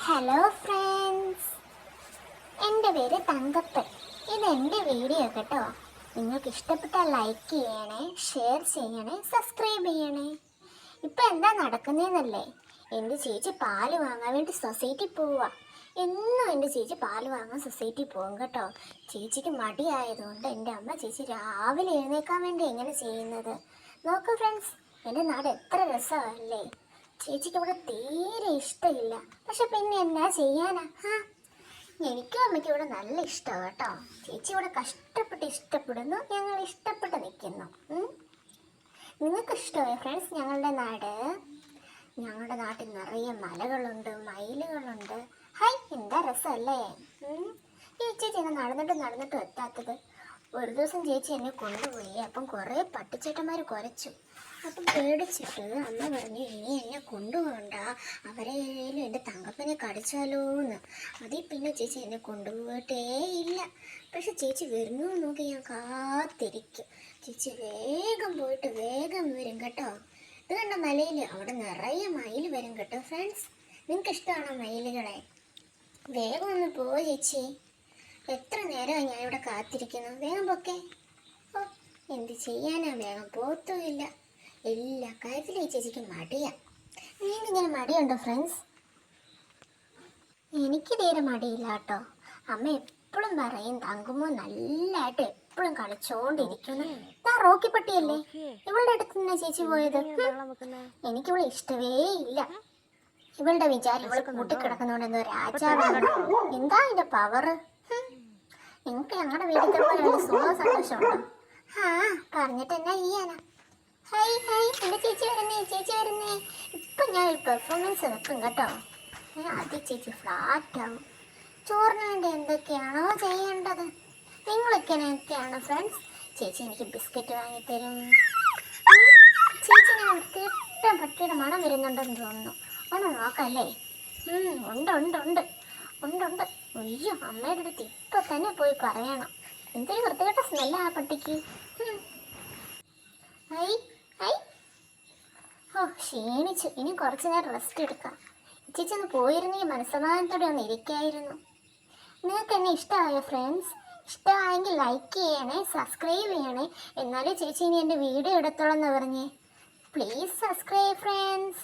Hello friends, എൻ്റെ പേര് തങ്കപ്പൻ. ഇതെൻ്റെ വീഡിയോ കേട്ടോ. നിങ്ങൾക്ക് ഇഷ്ടപ്പെട്ടാൽ ലൈക്ക് ചെയ്യണേ, ഷെയർ ചെയ്യണേ, സബ്സ്ക്രൈബ് ചെയ്യണേ. ഇപ്പം എന്താ നടക്കുന്നതെന്നല്ലേ, എൻ്റെ ചേച്ചി പാല് വാങ്ങാൻ വേണ്ടി സൊസൈറ്റി പോവുക. എന്നും എൻ്റെ ചേച്ചി പാല് വാങ്ങാൻ സൊസൈറ്റി പോകും കേട്ടോ. ചേച്ചിക്ക് മടിയായതുകൊണ്ട് എൻ്റെ അമ്മ ചേച്ചി രാവിലെ എഴുന്നേക്കാൻ വേണ്ടി എങ്ങനെ ചെയ്യുന്നത് നോക്കൂ ഫ്രണ്ട്സ്. എൻ്റെ നാട് എത്ര രസമല്ലേ. ചേച്ചിക്ക് ഇവിടെ തീരെ ഇഷ്ടമില്ല, പക്ഷെ പിന്നെ എന്നാ ചെയ്യാനാ. എനിക്കും അമ്മയ്ക്കും ഇവിടെ നല്ല ഇഷ്ടമാണ് കേട്ടോ. ചേച്ചി ഇവിടെ കഷ്ടപ്പെട്ട് ഇഷ്ടപ്പെടുന്നു, ഞങ്ങൾ ഇഷ്ടപ്പെട്ട് നിൽക്കുന്നു. നിങ്ങൾക്ക് ഇഷ്ടമായി ഫ്രണ്ട്സ് ഞങ്ങളുടെ നാട്? ഞങ്ങളുടെ നാട്ടിൽ നിറയെ മലകളുണ്ട്, മയിലുകളുണ്ട്. ഹായ്, എന്താ രസമല്ലേ. ഈ ചേച്ചി എന്നെ നടന്നിട്ടും എത്താത്തത്. ഒരു ദിവസം ചേച്ചി എന്നെ കൊണ്ടുപോയി. അപ്പം കുറേ പട്ടിച്ചേട്ടന്മാർ കുരച്ചു. അപ്പം പേടിച്ചിട്ട് അമ്മ പറഞ്ഞു, ഇനി എന്നെ കൊണ്ടുപോകണ്ട, അവരെയും എൻ്റെ തങ്കപ്പനെ കടിച്ചാലോ എന്ന്. അതിൽ പിന്നെ ചേച്ചി എന്നെ കൊണ്ടുപോയിട്ടേ ഇല്ല. പക്ഷെ ചേച്ചി വരുന്നു നോക്കി ഞാൻ കാത്തിരിക്കും. ചേച്ചി വേഗം പോയിട്ട് വേഗം വരും കേട്ടോ. ഇത് കണ്ട മലയിൽ അവിടെ നിറയെ മയിൽ വരും കേട്ടോ ഫ്രണ്ട്സ്. നിങ്ങൾക്ക് ഇഷ്ടമാണോ മയിലുകളെ? വേഗം ഒന്ന് പോ ചേച്ചി. എത്ര നേരമായി ഞാൻ ഇവിടെ കാത്തിരിക്കുന്നു. വേഗം പൊക്കെ. ഓ, എന്ത് ചെയ്യാനാ, വേഗം പോത്തുമില്ല. എല്ലാ കാര്യത്തിലും ഈ ചേച്ചിക്ക് മടിയാ. നിങ്ങൾക്കിങ്ങനെ മടിയുണ്ടോ ഫ്രണ്ട്സ്? എനിക്ക് തീരെ മടിയില്ല കേട്ടോ. അമ്മ എപ്പോഴും പറയും തങ്കുമോ നല്ലതായിട്ട് എപ്പോഴും കളിച്ചോണ്ടിരിക്കുന്നു. ഞാൻ റോക്കിപ്പട്ടിയല്ലേ, ഇവളുടെ അടുത്ത് തന്നെ ചേച്ചി പോയത്. എനിക്കിവളെ ഇഷ്ടമേ ഇല്ല. ഇവളുടെ വിചാരം ഇവള് കൂട്ടിക്കിടക്കുന്നോണ്ടെന്തോ രാജാവാണ്. എന്താ ഇതിന്റെ പവർ? നിങ്ങൾക്ക് ഞങ്ങളുടെ വീട്ടിൽ പോലെ സുഖ സന്തോഷമുണ്ടോ? പറഞ്ഞിട്ട് എന്നാ ചെയ്യാനാ. ഹായ് ഹായ്, എൻ്റെ ചേച്ചി വരുന്നേ. ഇപ്പം ഞാൻ ഒരു പെർഫോമൻസ് വെക്കും കേട്ടോ. ആദ്യം ചേച്ചി ഫ്ലാറ്റ് ആവും. ചോറിന് വേണ്ടി എന്തൊക്കെയാണോ ചെയ്യേണ്ടത്? നിങ്ങളൊക്കെയാണോ ഫ്രണ്ട്സ്? ചേച്ചി എനിക്ക് ബിസ്ക്കറ്റ് വാങ്ങിത്തരും. ചേച്ചിനെ വൃത്തിയിട്ട പട്ടിയുടെ മണം വരുന്നുണ്ടെന്ന് തോന്നുന്നു. ഒന്ന് നോക്കല്ലേ? ഉണ്ട്. അയ്യോ, അമ്മയുടെ അടുത്ത് ഇപ്പം തന്നെ പോയി പറയണം. എന്തൊരു വൃത്തികെട്ട സ്മെല്ലാ ആ പട്ടിക്ക്. ഓ, ക്ഷീണിച്ചു. ഇനി കുറച്ച് നേരം റെസ്റ്റ് എടുക്കാം. ചേച്ചി ഒന്ന് പോയിരുന്നെങ്കിൽ മനസ്സമാധാനത്തോടെ ഒന്ന് ഇരിക്കായിരുന്നു. നിങ്ങൾക്ക് എന്നെ ഇഷ്ടമായോ ഫ്രണ്ട്സ്? ഇഷ്ടമായെങ്കിൽ ലൈക്ക് ചെയ്യണേ, സബ്സ്ക്രൈബ് ചെയ്യണേ. എന്നാലേ ചേച്ചി ഇനി എൻ്റെ വീഡിയോ എടുത്തോളെന്ന് പറഞ്ഞേ. Please subscribe friends.